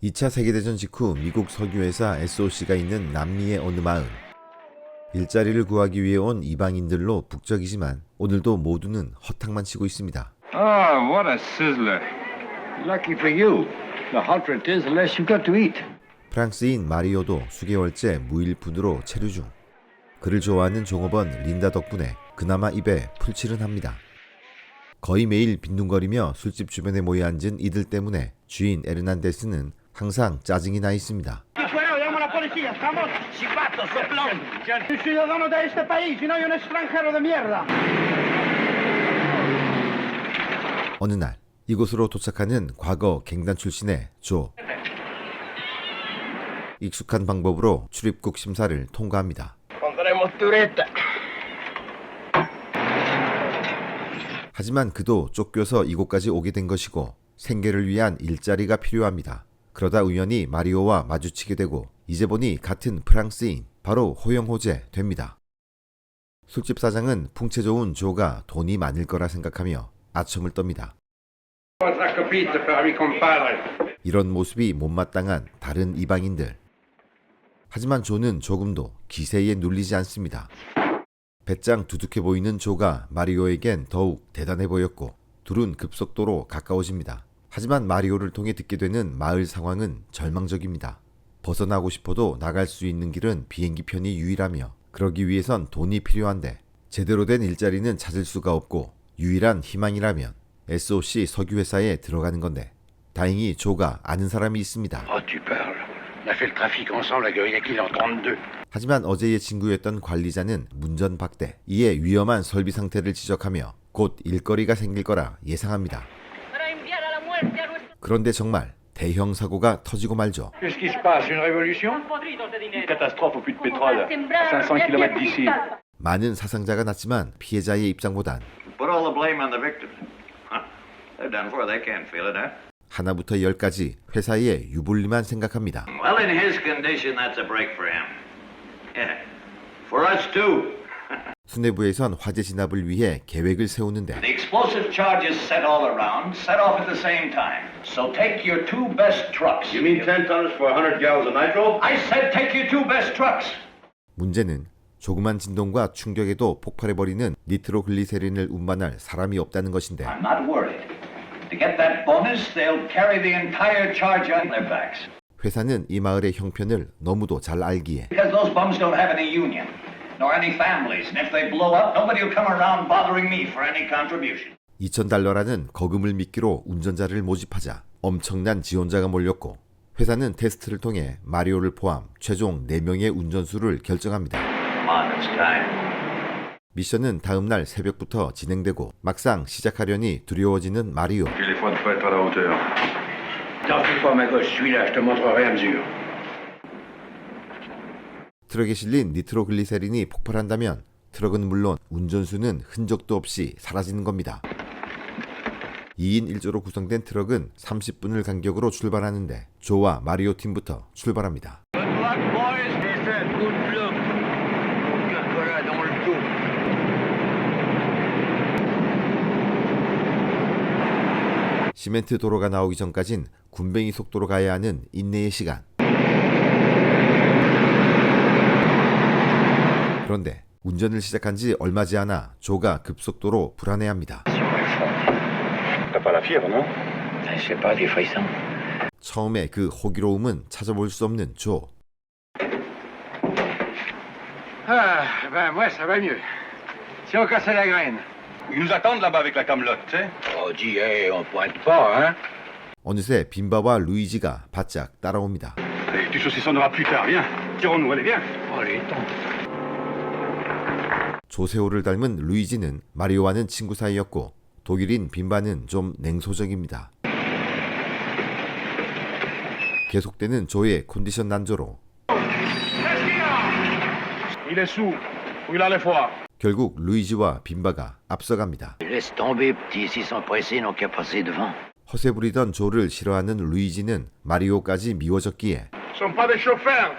2차 세계대전 직후 미국 석유회사 SOC가 있는 남미의 어느 마을. 일자리를 구하기 위해 온 이방인들로 북적이지만 오늘도 모두는 허탕만 치고 있습니다. Oh, what a sizzler. Lucky for you. The hotter it is, the less you've got to eat. 프랑스인 마리오도 수개월째 무일푼으로 체류 중. 그를 좋아하는 종업원 린다 덕분에 그나마 입에 풀칠은 합니다. 거의 매일 빈둥거리며 술집 주변에 모여 앉은 이들 때문에 주인 에르난데스는 항상 짜증이 나 있습니다. 어느 날 이곳으로 도착하는 과거 갱단 출신의 조. 익숙한 방법으로 출입국 심사를 통과합니다. 하지만 그도 쫓겨서 이곳까지 오게 된 것이고 생계를 위한 일자리가 필요합니다. 그러다 우연히 마리오와 마주치게 되고 이제 보니 같은 프랑스인, 바로 호영호제 됩니다. 술집 사장은 풍채 좋은 조가 돈이 많을 거라 생각하며 아첨을 떱니다. 이런 모습이 못마땅한 다른 이방인들. 하지만 조는 조금도 기세에 눌리지 않습니다. 배짱 두둑해 보이는 조가 마리오에겐 더욱 대단해 보였고 둘은 급속도로 가까워집니다. 하지만 마리오를 통해 듣게 되는 마을 상황은 절망적입니다. 벗어나고 싶어도 나갈 수 있는 길은 비행기 편이 유일하며 그러기 위해선 돈이 필요한데 제대로 된 일자리는 찾을 수가 없고 유일한 희망이라면 SOC 석유회사에 들어가는 건데 다행히 조가 아는 사람이 있습니다. 하지만 어제의 친구였던 관리자는 문전박대, 이에 위험한 설비 상태를 지적하며 곧 일거리가 생길 거라 예상합니다. 그런데 정말 대형 사고가 터지고 말죠. 많은 사상자가 났지만 피해자의 입장보단 하나부터 10까지 회사의 유불리만 생각합니다. Well, in his condition, that's a break for him. Yeah, for us too. 수뇌부에선 화재 진압을 위해 계획을 세우는데 The explosive charges set all around, set off at the same time. So take your two best trucks. You mean 10 tons for 100 gallons of nitro? I said take your two best trucks. 문제는 조그만 진동과 충격에도 폭발해버리는 니트로글리세린을 운반할 사람이 없다는 것인데 I'm not worried. To get that bonus, they'll carry the entire charge on their backs. 회사는 이 마을의 형편을 너무도 잘 알기에 Because those bums don't have any union, nor any families, and if they blow up, nobody will come around bothering me for any contribution. $2,000라는 거금을 미끼로 운전자를 모집하자 엄청난 지원자가 몰렸고 회사는 테스트를 통해 마리오를 포함 최종 4명의 운전수를 결정합니다. Come on, it's time. 미션은 다음날 새벽부터 진행되고 막상 시작하려니 두려워지는 마리오. 트럭에 실린 니트로글리세린이 폭발한다면 트럭은 물론 운전수는 흔적도 없이 사라지는 겁니다. 2인 1조로 구성된 트럭은 30분을 간격으로 출발하는데 조와 마리오 팀부터 출발합니다. 시멘트 도로가 나오기 전까진 군뱅이 속도로 가야 하는 인내의 시간. 그런데 운전을 시작한 지 얼마지 않아 조가 급속도로 불안해합니다. 처음에 그 호기로움은 찾아볼 수 없는 조. Ah, ben moi, ça va mieux. Si on cassait la graine. Ils nous attendent là-bas avec la camelote, tu sais. Oh, dis, hey, on pointe pas, hein? 어느새 빈바와 루이지가 바짝 따라옵니다. Et tu saucissonneras plus tard, viens. Tirons-nous, allez, viens. Allez, tombe. 조세호를 닮은 루이지는 마리오와는 친구 사이였고 독일인 빈바는 좀 냉소적입니다. 계속되는 조의 컨디션 난조로 Il est sous. Il a les foies. 결국 루이지와 빈바가 앞서갑니다. Laisse tomber, petit, s'ils sont pressés, n'ont qu'à passer devant. 허세 부리던 조를 싫어하는 루이지는 마리오까지 미워졌기에 Sont pas des chauffeurs.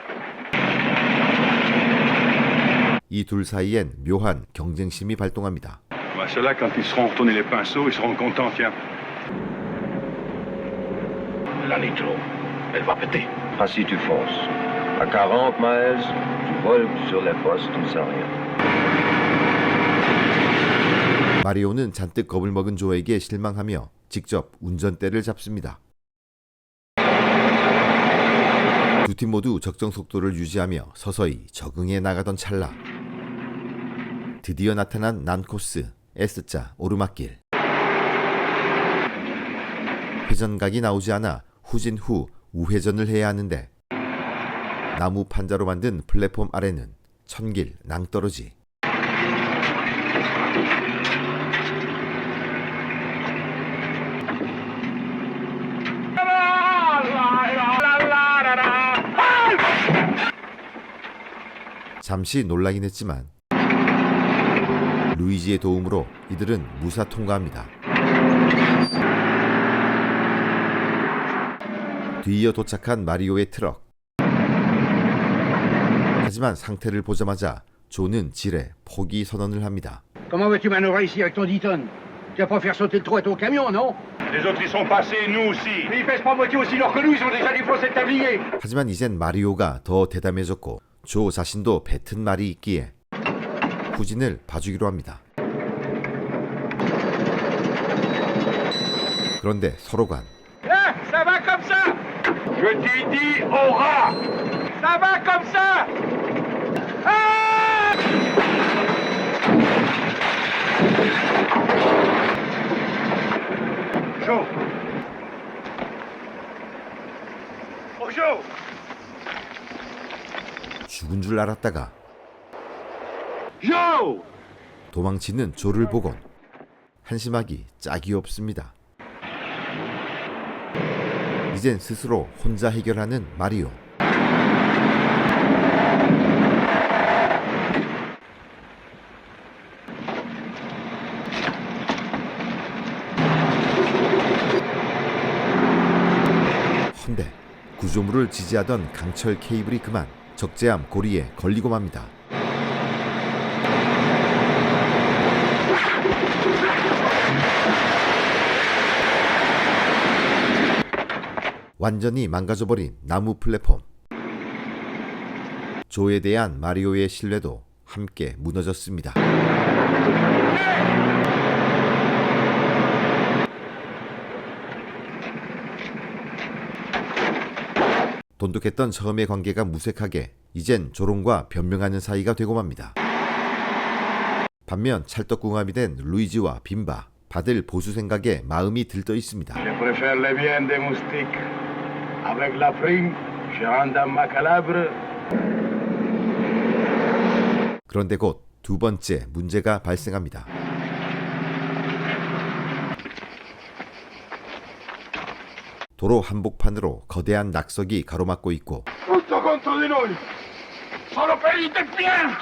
이 둘 사이엔 묘한 경쟁심이 발동합니다. Ceux-là, quand ils seront retournés les pinceaux, ils seront contents, tiens. La nitro. Elle va péter. Ainsi tu fonces. À 40 miles, tu voles sur les postes sans rien. 마리오는 잔뜩 겁을 먹은 조에게 실망하며 직접 운전대를 잡습니다. 두 팀 모두 적정 속도를 유지하며 서서히 적응해 나가던 찰나 드디어 나타난 난코스 S자 오르막길. 회전각이 나오지 않아 후진 후 우회전을 해야 하는데 나무 판자로 만든 플랫폼 아래는 천길 낭떠러지. 잠시 놀라긴 했지만 루이지의 도움으로 이들은 무사 통과합니다. 뒤이어 도착한 마리오의 트럭. 하지만 상태를 보자마자 조는 지레 포기 선언을 합니다. Comment veux-tu manœuvrer ici avec ton 10 tonnes? Tu vas pas faire sauter le trou à ton camion, non? Les autres y sont passés, nous aussi. Mais ils pèsent pas moitié aussi lourd que nous, ils ont déjà défoncé le tablier. 하지만 이젠 마리오가 더 대담해졌고 조 자신도 뱉은 말이 있기에 후진을 봐주기로 합니다. 그런데 서로 간 Là, ça va comme ça. Je t'ai dit au ras. Ça va comme ça. Ah! Joe. Oh, Joe. 죽은 줄 알았다가 Joe. 도망치는 조를 보곤 한심하기 짝이 없습니다. 이젠 스스로 혼자 해결하는 마리오. 헌데 구조물을 지지하던 강철 케이블이 그만 적재함 고리에 걸리고 맙니다. 완전히 망가져버린 나무 플랫폼. 조에 대한 마리오의 신뢰도 함께 무너졌습니다. 돈독했던 처음의 관계가 무색하게 이젠 조롱과 변명하는 사이가 되고 맙니다. 반면 찰떡궁합이 된 루이지와 빈바, 받을 보수 생각에 마음이 들떠 있습니다. Je préfère les viandes des moustiques. Avec la prime, je rentre dans ma calabre. 그런데 곧 두 번째 문제가 발생합니다. 도로 한복판으로 거대한 낙석이 가로막고 있고 Tutto contro di noi. Sono feriti e pieni.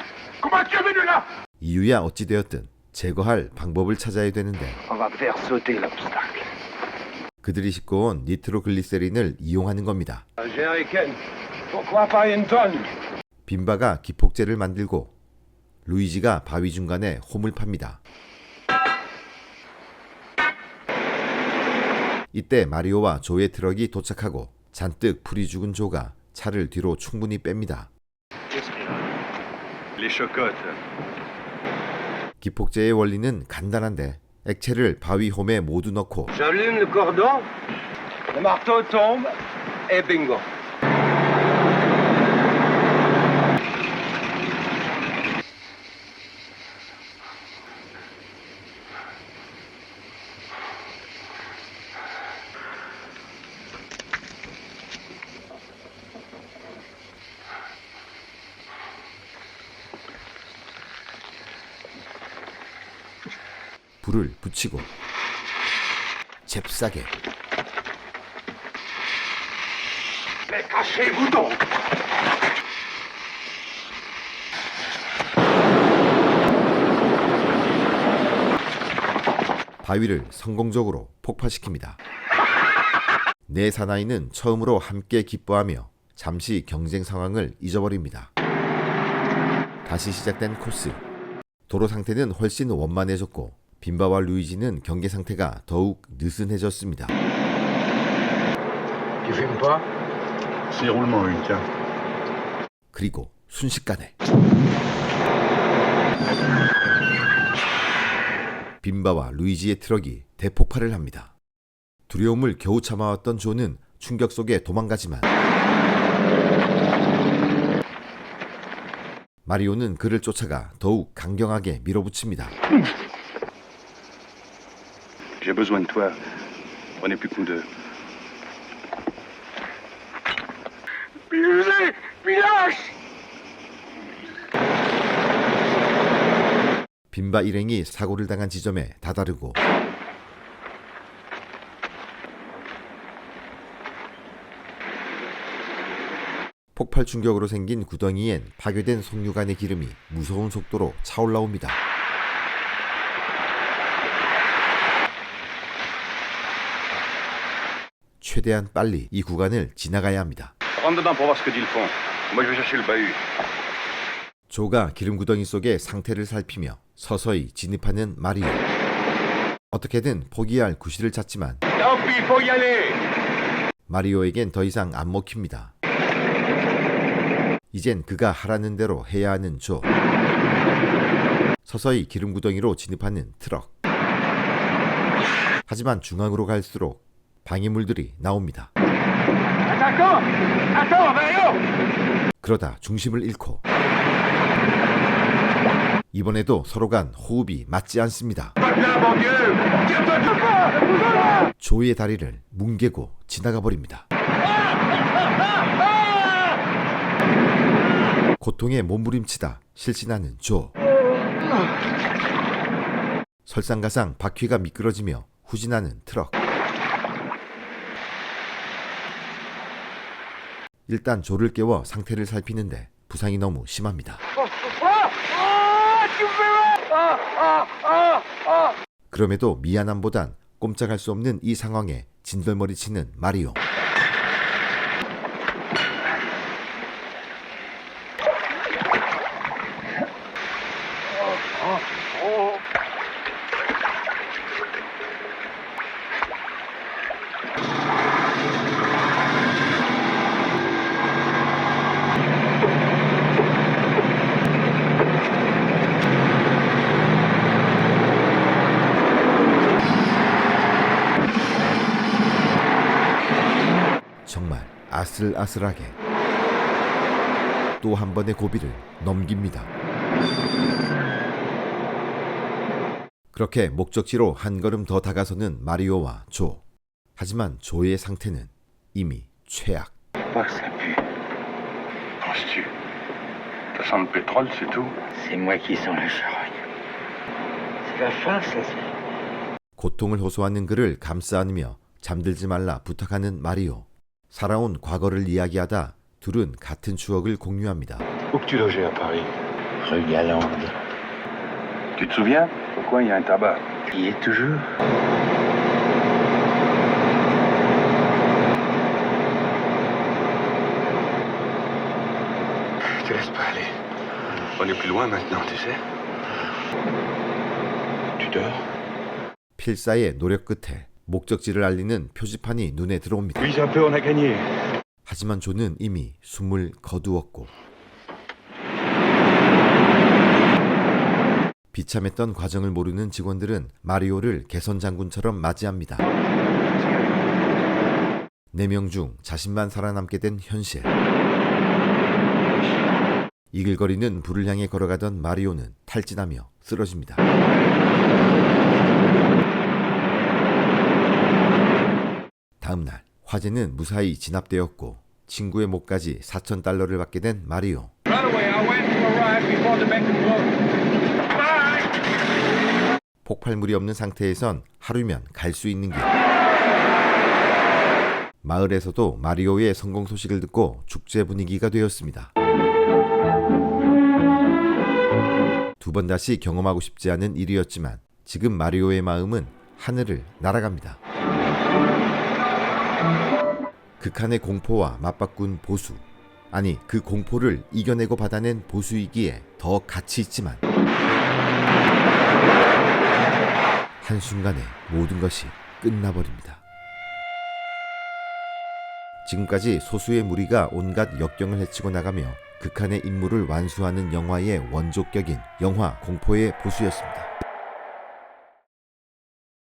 Comment tu es venu là? 이유야 어찌되었든 제거할 방법을 찾아야 되는데 On va faire sauter l'obstacle. 그들이 싣고 온 니트로글리세린을 이용하는 겁니다. Jerryken, pourquoi pas une tonne? 빈바가 기폭제를 만들고 루이지가 바위 중간에 홈을 팝니다. 이때 마리오와 조의 트럭이 도착하고 잔뜩 풀이 죽은 조가 차를 뒤로 충분히 뺍니다. Les chocottes. 기폭제의 원리는 간단한데 액체를 바위 홈에 모두 넣고 J'allume le cordon, le marteau tombe, et bingo. 불을 붙이고 잽싸게 Mais cachez-vous donc. 바위를 성공적으로 폭파시킵니다. 네 사나이는 처음으로 함께 기뻐하며 잠시 경쟁 상황을 잊어버립니다. 다시 시작된 코스. 도로 상태는 훨씬 원만해졌고 빈바와 루이지는 경계 상태가 더욱 느슨해졌습니다. Tu fumes pas? C'est roulement une tiens. 그리고 순식간에 빈바와 루이지의 트럭이 대폭발을 합니다. 두려움을 겨우 참아왔던 조는 충격 속에 도망가지만 마리오는 그를 쫓아가 더욱 강경하게 밀어붙입니다. J'ai besoin de toi. On n'est plus que nous deux. 빈바 일행이 사고를 당한 지점에 다다르고 폭발 충격으로 생긴 구덩이엔 파괴된 속류관의 기름이 무서운 속도로 차올라옵니다. 최대한 빨리 이 구간을 지나가야 합니다. Rentre dedans pour voir ce que dit le fond. Moi, je vais chercher le bahut. 조가 기름 구덩이 속의 상태를 살피며 서서히 진입하는 마리오. 어떻게든 포기할 구실을 찾지만 Tant pis, faut y aller. 마리오에겐 더 이상 안 먹힙니다. 이젠 그가 하라는 대로 해야 하는 조. 서서히 기름 구덩이로 진입하는 트럭. 하지만 중앙으로 갈수록 방해물들이 나옵니다. Attaquant! Attends, Mario! 그러다 중심을 잃고 이번에도 서로 간 호흡이 맞지 않습니다. 조의 다리를 뭉개고 지나가 버립니다. 고통에 몸부림치다 실신하는 조. 설상가상 바퀴가 미끄러지며 후진하는 트럭. 일단 조를 깨워 상태를 살피는데 부상이 너무 심합니다. 그럼에도 미안함보단 꼼짝할 수 없는 이 상황에 진절머리치는 마리오. 정말 아슬아슬하게 또 한 번의 고비를 넘깁니다. 그렇게 목적지로 한 걸음 더 다가서는 마리오와 조. 하지만 조의 상태는 이미 최악. Pas ça pue. Penses-tu? Ça sent le pétrole, c'est tout. C'est moi qui sens la charogne. C'est la farce, ça, c'est... 고통을 호소하는 그를 감싸 안으며 잠들지 말라 부탁하는 마리오. 살아온 과거를 이야기하다 둘은 같은 추억을 공유합니다. Où que tu logeais à Paris? Rue Galande. Tu te souviens? Au coin, il y a un tabac. Y est toujours. Te laisse pas aller. On est plus loin maintenant, tu sais. Tu dors? 필사의 노력 끝에 목적지를 알리는 표지판이 눈에 들어옵니다. Vise un peu, on a gagné. 하지만 조는 이미 숨을 거두었고 비참했던 과정을 모르는 직원들은 마리오를 개선 장군처럼 맞이합니다. 4명 중 자신만 살아남게 된 현실. 이글거리는 불을 향해 걸어가던 마리오는 탈진하며 쓰러집니다. 다음날 화재는 무사히 진압되었고 친구의 목까지 $4,000를 받게 된 마리오. 폭발물이 없는 상태에선 하루면 갈 수 있는 길. 마을에서도 마리오의 성공 소식을 듣고 축제 분위기가 되었습니다. 두 번 다시 경험하고 싶지 않은 일이었지만 지금 마리오의 마음은 하늘을 날아갑니다. 극한의 공포와 맞바꾼 보수. 아니, 그 공포를 이겨내고 받아낸 보수이기에 더 가치 있지만 한순간에 모든 것이 끝나버립니다. 지금까지 소수의 무리가 온갖 역경을 헤치고 나가며 극한의 임무를 완수하는 영화의 원조격인 영화 공포의 보수였습니다.